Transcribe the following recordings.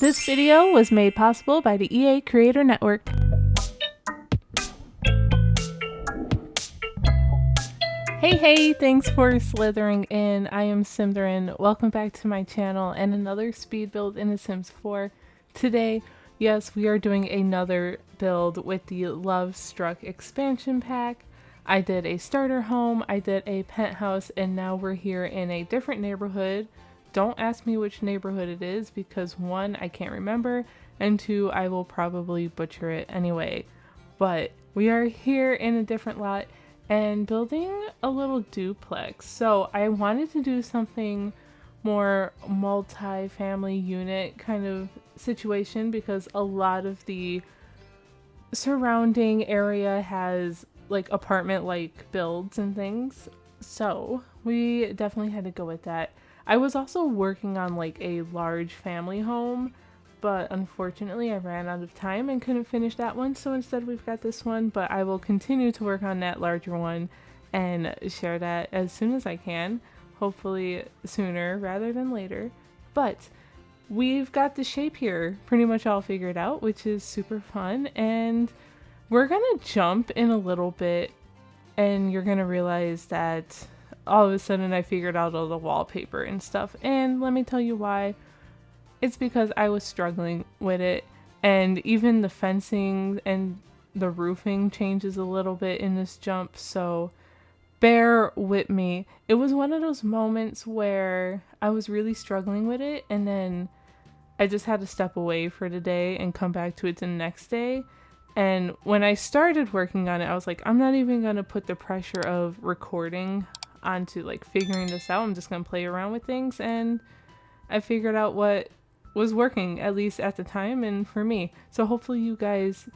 This video was made possible by the EA Creator Network. Hey, thanks for slithering in. I am Symtherin. Welcome back to my channel and another speed build in The Sims 4. Today, yes, we are doing another build with the Lovestruck expansion pack. I did a starter home, I did a penthouse, and now we're here in a different neighborhood. Don't ask me which neighborhood it is because one, I can't remember, and two, I will probably butcher it anyway. But we are here in a different lot and building a little duplex. So I wanted to do something more multi-family unit kind of situation because a lot of the surrounding area has like apartment-like builds and things. So we definitely had to go with that. I was also working on like a large family home, but unfortunately I ran out of time and couldn't finish that one, so instead we've got this one, but I will continue to work on that larger one and share that as soon as I can, hopefully sooner rather than later. But we've got the shape here pretty much all figured out, which is super fun, and we're gonna jump in a little bit and you're gonna realize that all of a sudden I figured out all the wallpaper and stuff, and let me tell you why. It's because I was struggling with it, and even the fencing and the roofing changes a little bit in this jump, so bear with me. It was one of those moments where I was really struggling with it, and then I just had to step away for the day and come back to it the next day. And when I started working on it, I was like, I'm not even going to put the pressure of recording onto like figuring this out. I'm just going to play around with things, and I figured out what was working, at least at the time and for me. So hopefully you guys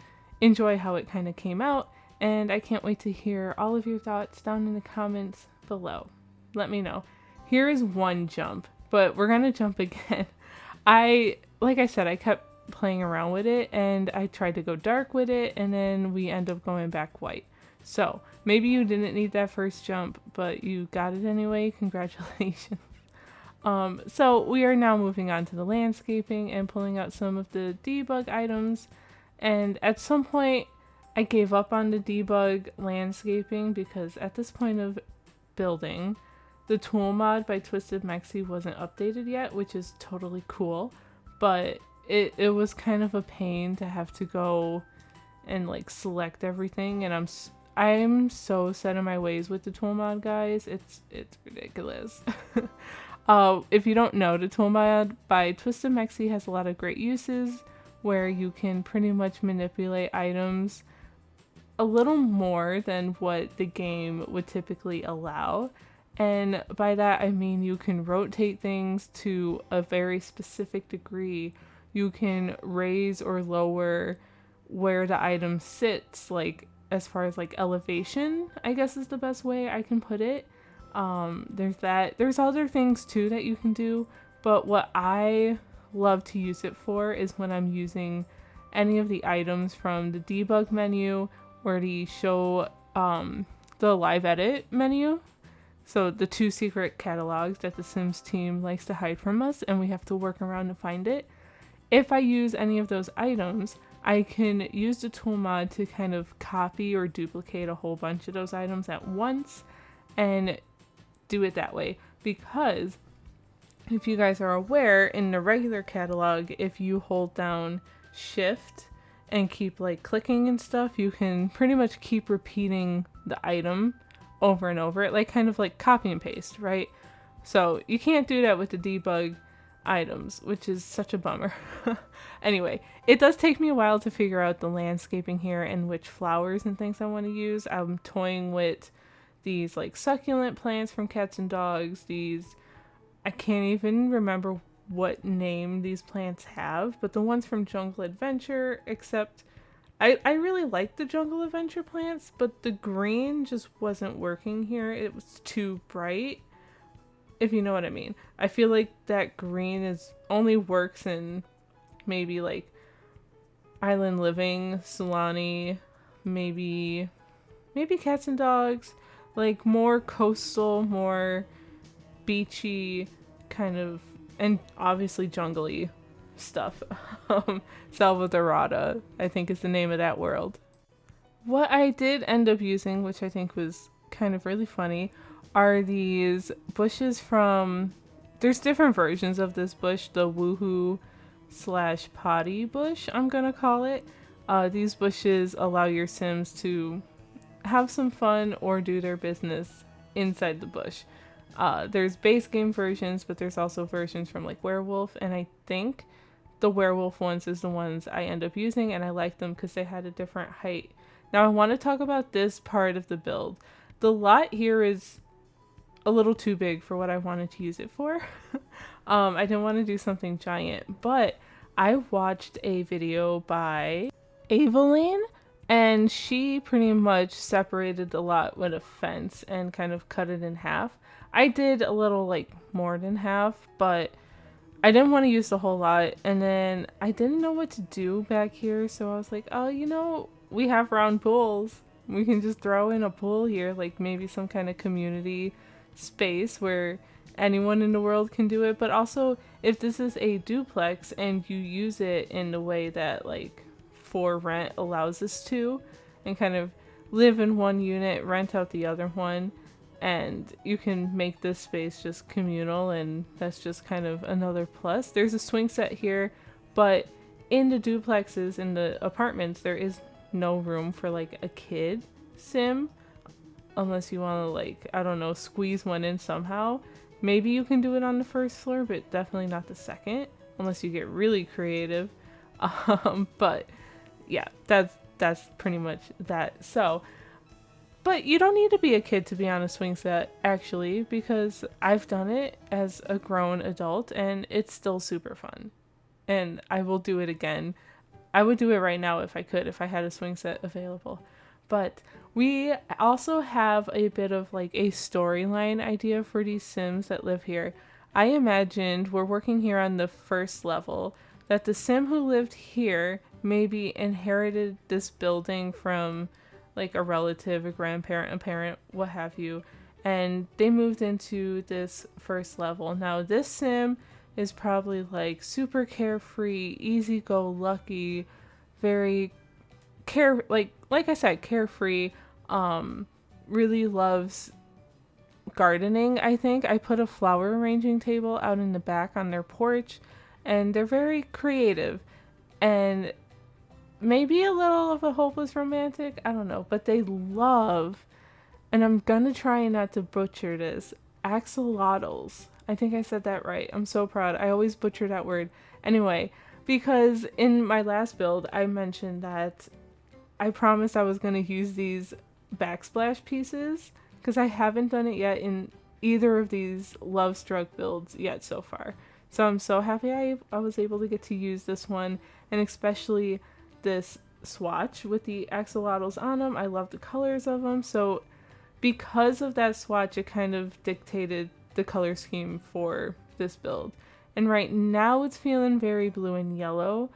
enjoy how it kind of came out, and I can't wait to hear all of your thoughts down in the comments below. Let me know. Here is one jump, but we're gonna jump again. Like I said, I kept playing around with it and I tried to go dark with it, and then we end up going back white. So maybe you didn't need that first jump, but you got it anyway. Congratulations. So we are now moving on to the landscaping and pulling out some of the debug items, and at some point I gave up on the debug landscaping because at this point of building, the tool mod by Twisted Mexi wasn't updated yet, which is totally cool, but it was kind of a pain to have to go and like select everything, and I'm so set in my ways with the tool mod, guys. It's ridiculous. If you don't know, the tool mod by Twisted Mexi has a lot of great uses where you can pretty much manipulate items a little more than what the game would typically allow. And by that I mean you can rotate things to a very specific degree. You can raise or lower where the item sits, like as far as like elevation, I guess is the best way I can put it. There's that. There's other things too that you can do, but what I love to use it for is when I'm using any of the items from the debug menu or the show the live edit menu. So the 2 secret catalogs that the Sims team likes to hide from us, and we have to work around to find it. If I use any of those items, I can use the tool mod to kind of copy or duplicate a whole bunch of those items at once and do it that way. Because if you guys are aware, in the regular catalog, if you hold down shift and keep like clicking and stuff, you can pretty much keep repeating the item over and over, like kind of like copy and paste, right? So you can't do that with the debug items, which is such a bummer. Anyway, it does take me a while to figure out the landscaping here and which flowers and things I want to use. I'm toying with these like succulent plants from Cats and Dogs. I can't even remember what name these plants have, but the ones from Jungle Adventure, except I really like the Jungle Adventure plants, but the green just wasn't working here. It was too bright, if you know what I mean. I feel like that green only works in maybe like Island Living, Solani, maybe Cats and Dogs, like more coastal, more beachy kind of, and obviously jungly stuff. Salvadorada, I think is the name of that world. What I did end up using, which I think was kind of really funny, are these bushes from... There's different versions of this bush, the woohoo slash potty bush, I'm gonna call it. These bushes allow your Sims to have some fun or do their business inside the bush. There's base game versions, but there's also versions from like Werewolf, and I think the Werewolf ones is the ones I end up using, and I like them because they had a different height. Now I want to talk about this part of the build. The lot here is a little too big for what I wanted to use it for. I didn't want to do something giant, but I watched a video by Evelyn, and she pretty much separated the lot with a fence and kind of cut it in half. I did a little like more than half, but I didn't want to use the whole lot, and then I didn't know what to do back here, so I was like, oh, you know, we have round pools. We can just throw in a pool here, like maybe some kind of community space where anyone in the world can do it. But also, if this is a duplex and you use it in the way that like for rent allows us to, and kind of live in one unit, rent out the other one, and you can make this space just communal, and that's just kind of another plus. There's a swing set here, but in the duplexes, in the apartments, there is no room for like a kid sim, unless you want to, like, I don't know, squeeze one in somehow. Maybe you can do it on the first floor, but definitely not the second, unless you get really creative. But yeah, that's pretty much that. So, but you don't need to be a kid to be on a swing set, actually, because I've done it as a grown adult and it's still super fun. And I will do it again. I would do it right now if I could, if I had a swing set available. But we also have a bit of like a storyline idea for these Sims that live here. I imagined, we're working here on the first level, that the Sim who lived here maybe inherited this building from like a relative, a grandparent, a parent, what have you, and they moved into this first level. Now this Sim is probably like super carefree, easy-go-lucky, very like I said, carefree, really loves gardening. I think I put a flower arranging table out in the back on their porch, and they're very creative and maybe a little of a hopeless romantic, I don't know, but they love, and I'm gonna try not to butcher this, axolotls. I think I said that right. I'm so proud. I always butcher that word. Anyway, because in my last build, I mentioned that I promised I was going to use these backsplash pieces, because I haven't done it yet in either of these Lovestruck builds yet so far. So I'm so happy I was able to get to use this one, and especially this swatch with the axolotls on them. I love the colors of them. So because of that swatch, it kind of dictated the color scheme for this build. And right now it's feeling very blue and yellow,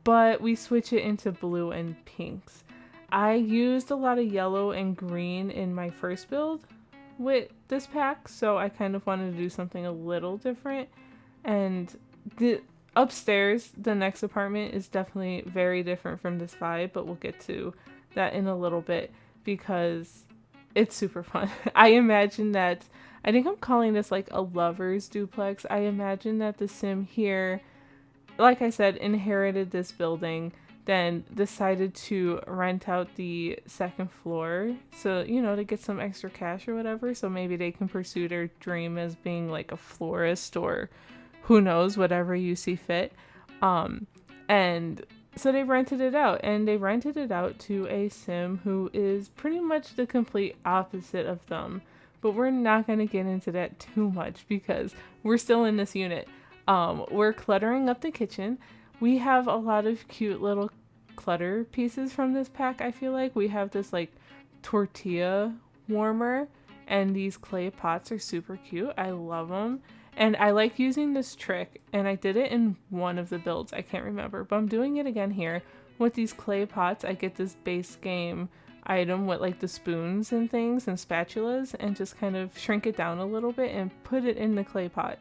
but we switch it into blue and pinks. I used a lot of yellow and green in my first build with this pack, so I kind of wanted to do something a little different. And the upstairs, the next apartment, is definitely very different from this vibe, but we'll get to that in a little bit because it's super fun. I imagine that, I think I'm calling this like a lover's duplex. I imagine that the Sim here, like I said, inherited this building, then decided to rent out the second floor, so, you know, to get some extra cash or whatever, so maybe they can pursue their dream as being like a florist, or who knows, whatever you see fit. And so they rented it out, and they rented it out to a Sim who is pretty much the complete opposite of them. But we're not going to get into that too much because we're still in this unit. We're cluttering up the kitchen. We have a lot of cute little clutter pieces from this pack, I feel like. We have this like tortilla warmer, and these clay pots are super cute. I love them. And I like using this trick, and I did it in one of the builds, I can't remember, but I'm doing it again here. With these clay pots, I get this base game item with like the spoons and things and spatulas, and just kind of shrink it down a little bit and put it in the clay pot.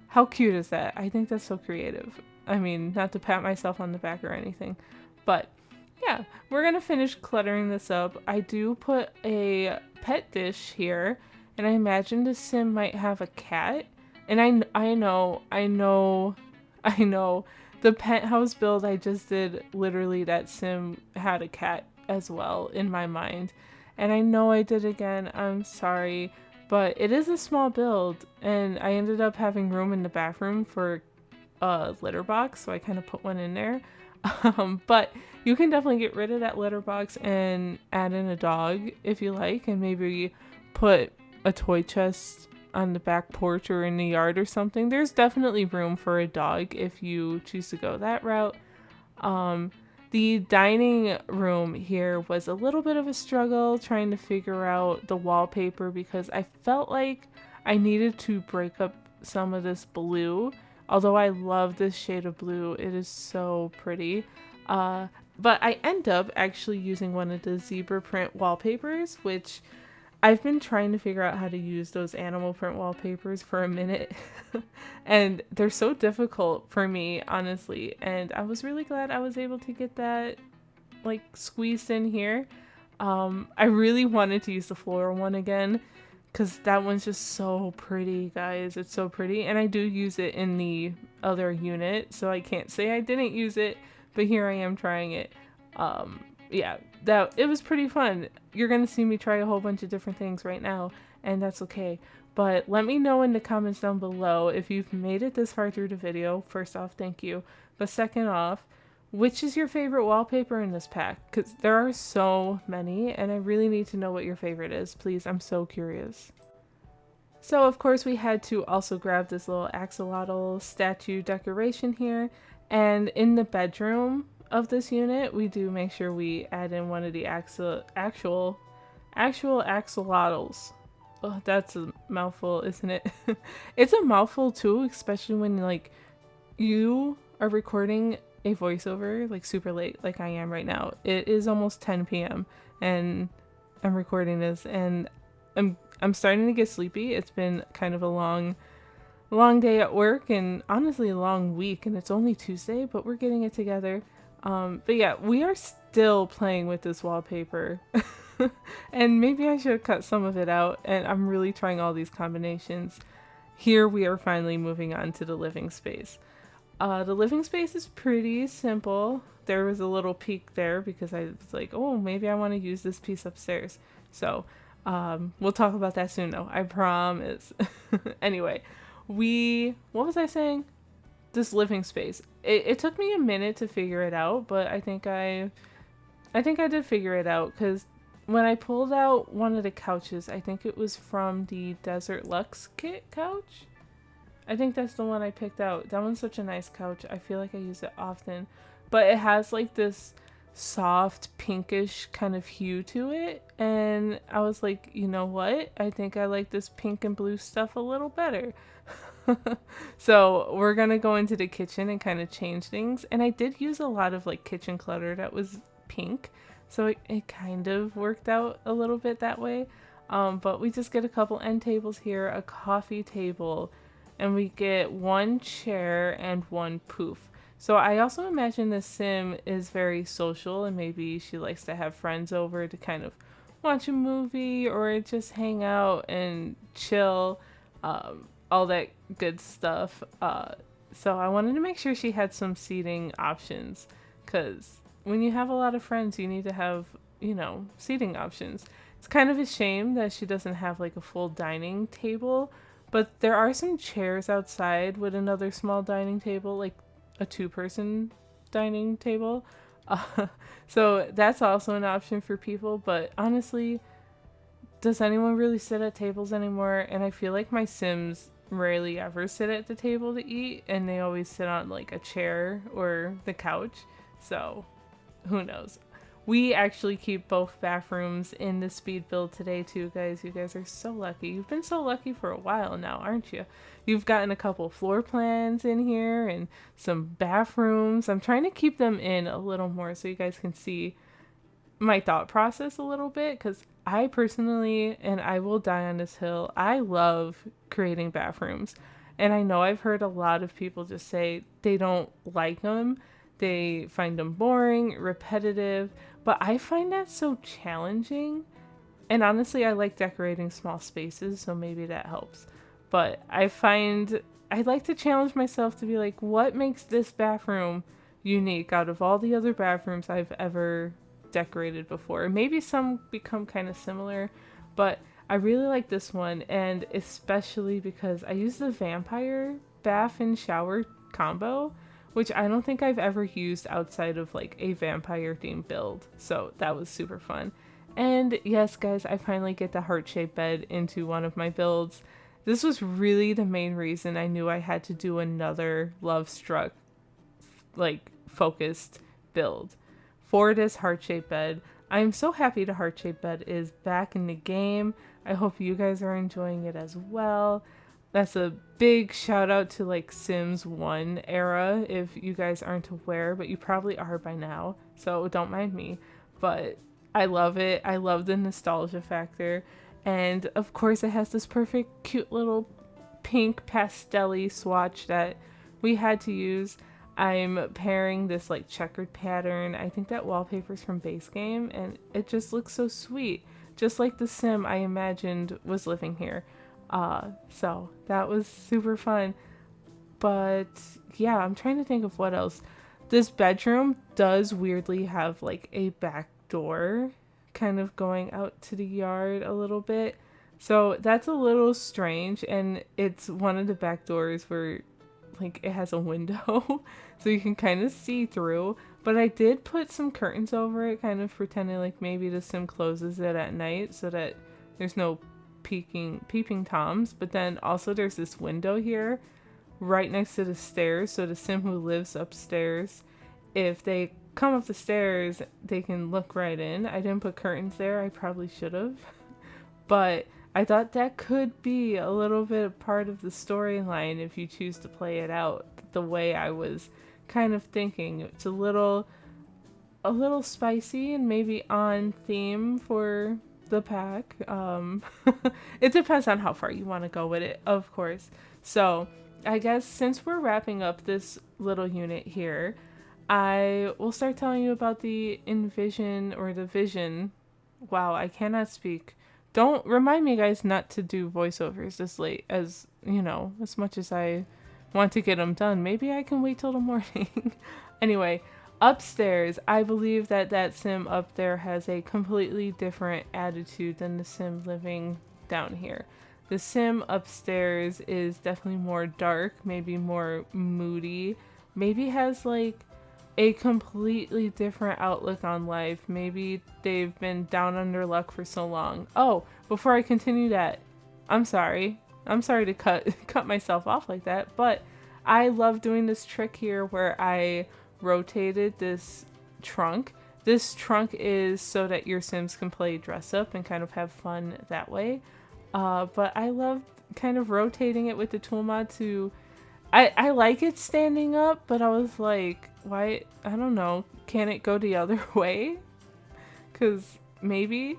How cute is that? I think that's so creative. I mean, not to pat myself on the back or anything, but yeah, we're gonna finish cluttering this up. I do put a pet dish here, and I imagine the sim might have a cat. And I know, the penthouse build I just did, literally that sim had a cat as well in my mind. And I know I did again, I'm sorry, but it is a small build, and I ended up having room in the bathroom for a litter box, so I kind of put one in there. But you can definitely get rid of that litter box and add in a dog if you like, and maybe put a toy chest on the back porch or in the yard or something. There's definitely room for a dog if you choose to go that route. The dining room here was a little bit of a struggle trying to figure out the wallpaper because I felt like I needed to break up some of this blue. Although I love this shade of blue, it is so pretty. But I end up actually using one of the zebra print wallpapers, which I've been trying to figure out how to use those animal print wallpapers for a minute. And they're so difficult for me, honestly. And I was really glad I was able to get that like squeezed in here. I really wanted to use the floral one again, because that one's just so pretty, guys. It's so pretty. And I do use it in the other unit, so I can't say I didn't use it, but here I am trying it. Yeah, it was pretty fun. You're gonna see me try a whole bunch of different things right now, and that's okay. But let me know in the comments down below if you've made it this far through the video. First off, thank you. But second off, which is your favorite wallpaper in this pack? Because there are so many, and I really need to know what your favorite is. Please, I'm so curious. So of course we had to also grab this little axolotl statue decoration here, and in the bedroom of this unit we do make sure we add in one of the actual axolotls. Oh, that's a mouthful, isn't it? It's a mouthful too, especially when like you are recording a voiceover like super late like I am right now. It is almost 10 p.m. and I'm recording this, and I'm starting to get sleepy. It's been kind of a long day at work, and honestly a long week, and it's only Tuesday, but we're getting it together. But yeah, we are still playing with this wallpaper. And maybe I should cut some of it out, and I'm really trying all these combinations. Here we are finally moving on to the living space. The living space is pretty simple. There was a little peek there because I was like, oh, maybe I want to use this piece upstairs. So we'll talk about that soon though, I promise. Anyway, what was I saying? This living space. It took me a minute to figure it out, but I think I did figure it out, because when I pulled out one of the couches, I think it was from the Desert Luxe kit couch. I think that's the one I picked out. That one's such a nice couch. I feel like I use it often. But it has like this soft pinkish kind of hue to it. And I was like, you know what? I think I like this pink and blue stuff a little better. So we're going to go into the kitchen and kind of change things. And I did use a lot of like kitchen clutter that was pink. So it kind of worked out a little bit that way. But we just get a couple end tables here, a coffee table, and we get one chair and one poof. So I also imagine this sim is very social, and maybe she likes to have friends over to kind of watch a movie or just hang out and chill, all that good stuff. So I wanted to make sure she had some seating options, because when you have a lot of friends, you need to have, seating options. It's kind of a shame that she doesn't have like a full dining table, but there are some chairs outside with another small dining table, like a 2-person dining table. So that's also an option for people, but honestly, does anyone really sit at tables anymore? And I feel like my Sims rarely ever sit at the table to eat, and they always sit on like a chair or the couch. So who knows? We actually keep both bathrooms in the speed build today too, guys. You guys are so lucky. You've been so lucky for a while now, aren't you? You've gotten a couple floor plans in here and some bathrooms. I'm trying to keep them in a little more so you guys can see my thought process a little bit, because I personally, and I will die on this hill, I love creating bathrooms. And I know I've heard a lot of people just say they don't like them. They find them boring, repetitive, but I find that so challenging. And honestly, I like decorating small spaces, so maybe that helps. But I find I like to challenge myself to be like, what makes this bathroom unique out of all the other bathrooms I've ever decorated before? Maybe some become kind of similar, but I really like this one, and especially because I use the vampire bath and shower combo, which I don't think I've ever used outside of like a vampire themed build. So that was super fun. And yes, guys, I finally get the heart-shaped bed into one of my builds. This was really the main reason I knew I had to do another Lovestruck like focused build for this heart-shaped bed. I'm so happy the heart-shaped bed is back in the game. I hope you guys are enjoying it as well. That's a big shout out to like Sims 1 era if you guys aren't aware, but you probably are by now, so don't mind me. But I love it. I love the nostalgia factor. And of course it has this perfect cute little pink pastel-y swatch that we had to use. I'm pairing this like checkered pattern. I think that wallpaper's from base game and it just looks so sweet. Just like the sim I imagined was living here. So that was super fun. But yeah, I'm trying to think of what else. This bedroom does weirdly have like a back door kind of going out to the yard a little bit. So that's a little strange, and it's one of the back doors where like it has a window so you can kind of see through, but I did put some curtains over it, kind of pretending like maybe the sim closes it at night so that there's no peeping toms. But then also there's this window here right next to the stairs, so the sim who lives upstairs, if they come up the stairs they can look right in. I didn't put curtains there, I probably should have, but I thought that could be a little bit of part of the storyline if you choose to play it out the way I was kind of thinking. It's a little spicy and maybe on theme for the pack. It depends on how far you want to go with it, of course. So I guess since we're wrapping up this little unit here, I will start telling you about the envision or the vision. Wow, I cannot speak. Don't remind me, guys, not to do voiceovers this late, as you know, as much as I want to get them done. Maybe I can wait till the morning. Anyway, upstairs, I believe that that sim up there has a completely different attitude than the sim living down here. The sim upstairs is definitely more dark, maybe more moody, maybe has like a completely different outlook on life. Maybe they've been down under luck for so long. Oh, before I continue that, I'm sorry. I'm sorry to cut myself off like that, but I love doing this trick here where I rotated this trunk. This trunk is so that your Sims can play dress up and kind of have fun that way. But I love kind of rotating it with the tool mod to... I like it standing up, but I was like, why? I don't know. Can it go the other way? Because maybe?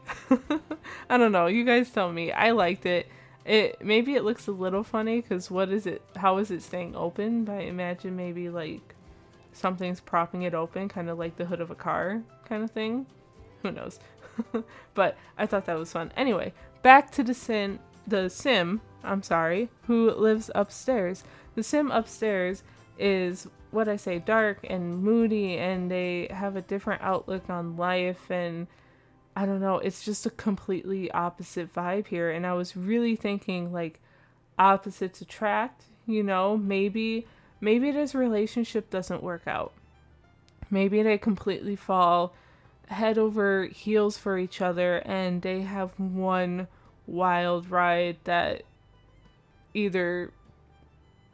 I don't know. You guys tell me. I liked it. Maybe it looks a little funny because what is it? How is it staying open? But I imagine maybe like something's propping it open, kind of like the hood of a car kind of thing. Who knows? But I thought that was fun. Anyway, back to the sim, who lives upstairs. The sim upstairs is, what I say, dark and moody, and they have a different outlook on life, and I don't know, it's just a completely opposite vibe here. And I was really thinking like opposites attract, you know, maybe this relationship doesn't work out. Maybe they completely fall head over heels for each other and they have one wild ride that either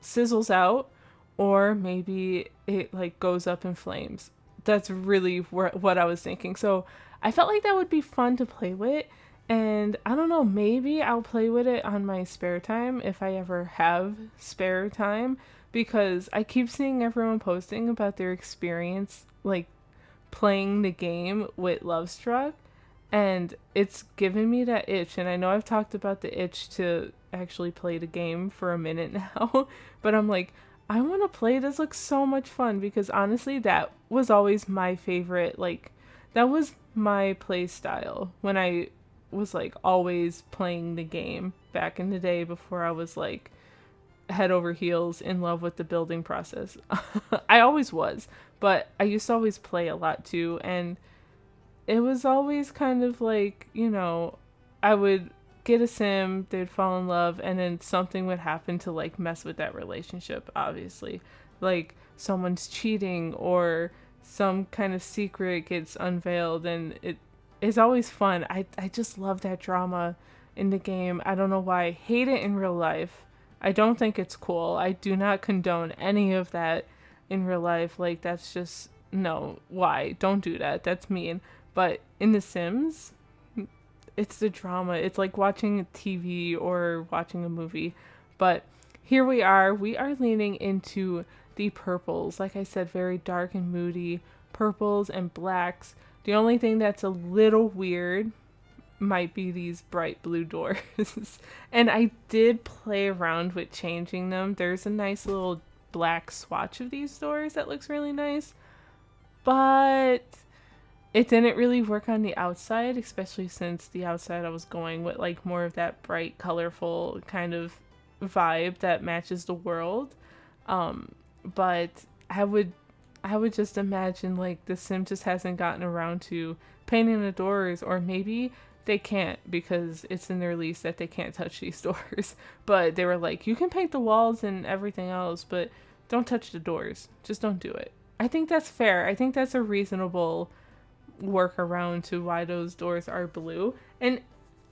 sizzles out or maybe it like goes up in flames. That's really what I was thinking. So I felt like that would be fun to play with, and I don't know, maybe I'll play with it on my spare time if I ever have spare time, because I keep seeing everyone posting about their experience like playing the game with Lovestruck, and it's giving me that itch. And I know I've talked about the itch to actually played a game for a minute now, but I'm like, I want to play. This looks so much fun because honestly, that was always my favorite. Like, that was my play style when I was like always playing the game back in the day before I was like head over heels in love with the building process. I always was, but I used to always play a lot too, and it was always kind of like, I would get a sim, they'd fall in love, and then something would happen to like mess with that relationship, obviously. Like someone's cheating or some kind of secret gets unveiled, and it is always fun. I just love that drama in the game. I don't know why. I hate it in real life. I don't think it's cool. I do not condone any of that in real life. Like, that's just, no, why? Don't do that. That's mean. But in The Sims, it's the drama. It's like watching TV or watching a movie. But here we are. We are leaning into the purples. Like I said, very dark and moody. Purples and blacks. The only thing that's a little weird might be these bright blue doors. And I did play around with changing them. There's a nice little black swatch of these doors that looks really nice. But it didn't really work on the outside, especially since the outside I was going with like more of that bright, colorful kind of vibe that matches the world. But I would just imagine like the sim just hasn't gotten around to painting the doors, or maybe they can't because it's in their lease that they can't touch these doors. But they were like, you can paint the walls and everything else, but don't touch the doors. Just don't do it. I think that's fair. I think that's a reasonable workaround to why those doors are blue. And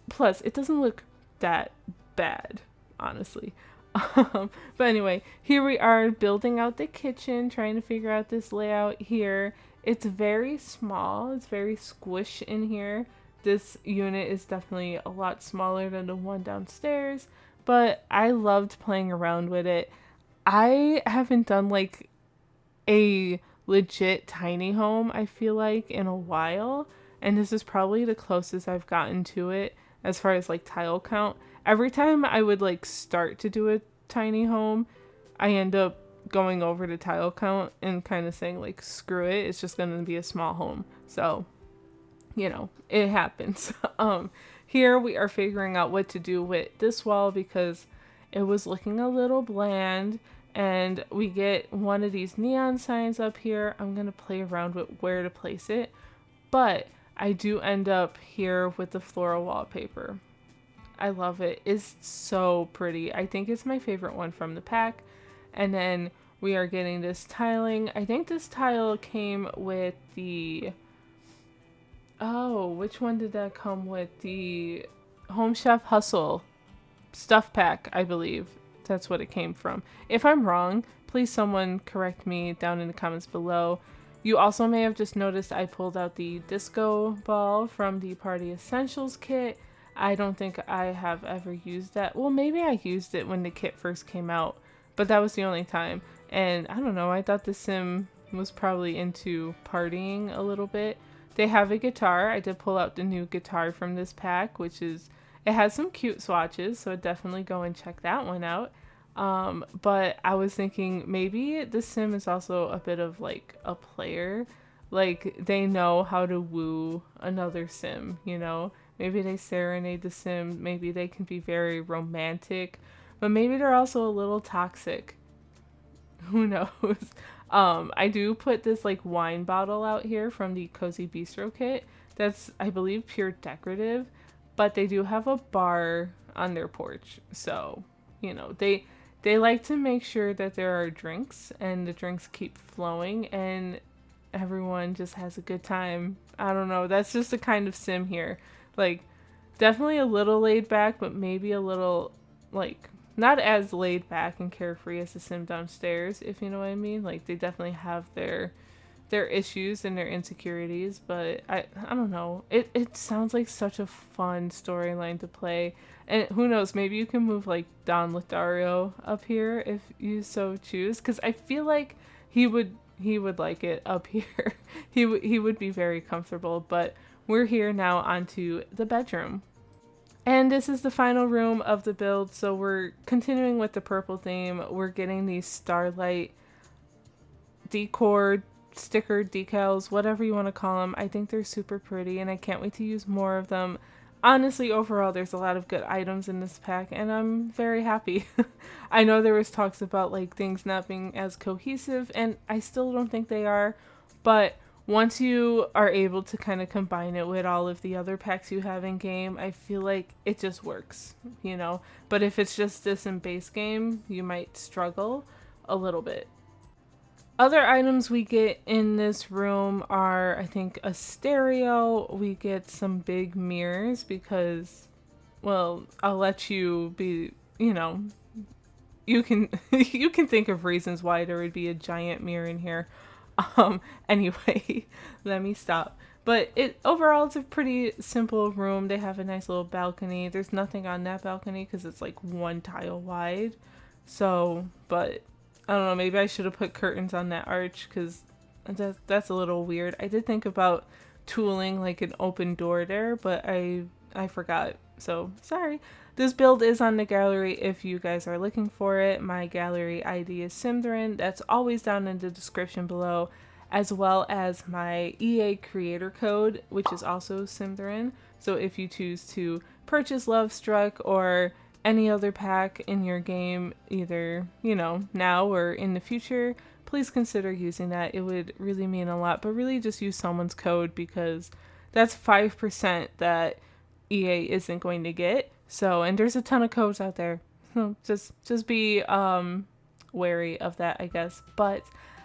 plus, it doesn't look that bad, honestly. But anyway, here we are building out the kitchen, trying to figure out this layout here. It's very small. It's very squish in here. This unit is definitely a lot smaller than the one downstairs, but I loved playing around with it. I haven't done like a legit tiny home, I feel like, in a while, and this is probably the closest I've gotten to it as far as like tile count. Every time I would like start to do a tiny home, I end up going over the tile count and kind of saying like, screw it, it's just going to be a small home. So, it happens. Here we are figuring out what to do with this wall because it was looking a little bland, and we get one of these neon signs up here. I'm going to play around with where to place it, but I do end up here with the floral wallpaper. I love it. It's so pretty. I think it's my favorite one from the pack. And then we are getting this tiling. I think this tile came with the... Oh, which one did that come with? The Home Chef Hustle stuff pack, I believe. That's what it came from. If I'm wrong, please someone correct me down in the comments below. You also may have just noticed I pulled out the disco ball from the Party Essentials kit. I don't think I have ever used that. Well, maybe I used it when the kit first came out, but that was the only time. And I don't know, I thought the sim was probably into partying a little bit. They have a guitar. I did pull out the new guitar from this pack, which is, it has some cute swatches, so definitely go and check that one out. But I was thinking maybe the sim is also a bit of like a player. Like they know how to woo another sim, Maybe they serenade the sim. Maybe they can be very romantic, but maybe they're also a little toxic. Who knows? I do put this like wine bottle out here from the Cozy Bistro kit. That's, I believe, pure decorative, but they do have a bar on their porch. So, they like to make sure that there are drinks and the drinks keep flowing and everyone just has a good time. I don't know. That's just the kind of sim here. Like, definitely a little laid back, but maybe a little, like, not as laid back and carefree as the sim downstairs, if you know what I mean. Like, they definitely have their issues and their insecurities, but I don't know. It sounds like such a fun storyline to play. And who knows, maybe you can move, like, Don Lothario up here if you so choose, because I feel like he would like it up here. He would be very comfortable, but we're here now onto the bedroom. And this is the final room of the build, so we're continuing with the purple theme. We're getting these starlight decor, sticker decals, whatever you want to call them. I think they're super pretty and I can't wait to use more of them. Honestly, overall, there's a lot of good items in this pack and I'm very happy. I know there was talks about like things not being as cohesive and I still don't think they are, but once you are able to kind of combine it with all of the other packs you have in game, I feel like it just works, you know? But if it's just this in base game, you might struggle a little bit. Other items we get in this room are, I think, a stereo. We get some big mirrors because, well, I'll let you be, you know, you can you can think of reasons why there would be a giant mirror in here. Anyway, let me stop. But it overall it's a pretty simple room. They have a nice little balcony. There's nothing on that balcony because it's like one tile wide. So, but I don't know, maybe I should have put curtains on that arch because that's a little weird. I did think about tooling like an open door there, but I forgot. So, sorry. This build is on the gallery if you guys are looking for it. My gallery ID is Symtherin. That's always down in the description below, as well as my EA creator code, which is also Symtherin. So if you choose to purchase Lovestruck or any other pack in your game, either, you know, now or in the future, please consider using that. It would really mean a lot, but really just use someone's code because that's 5% that EA isn't going to get. So, and there's a ton of codes out there. So just be wary of that, I guess. But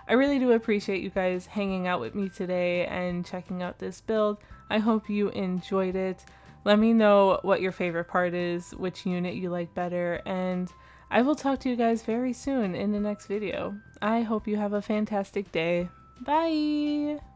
I really do appreciate you guys hanging out with me today and checking out this build. I hope you enjoyed it. Let me know what your favorite part is, which unit you like better, and I will talk to you guys very soon in the next video. I hope you have a fantastic day. Bye!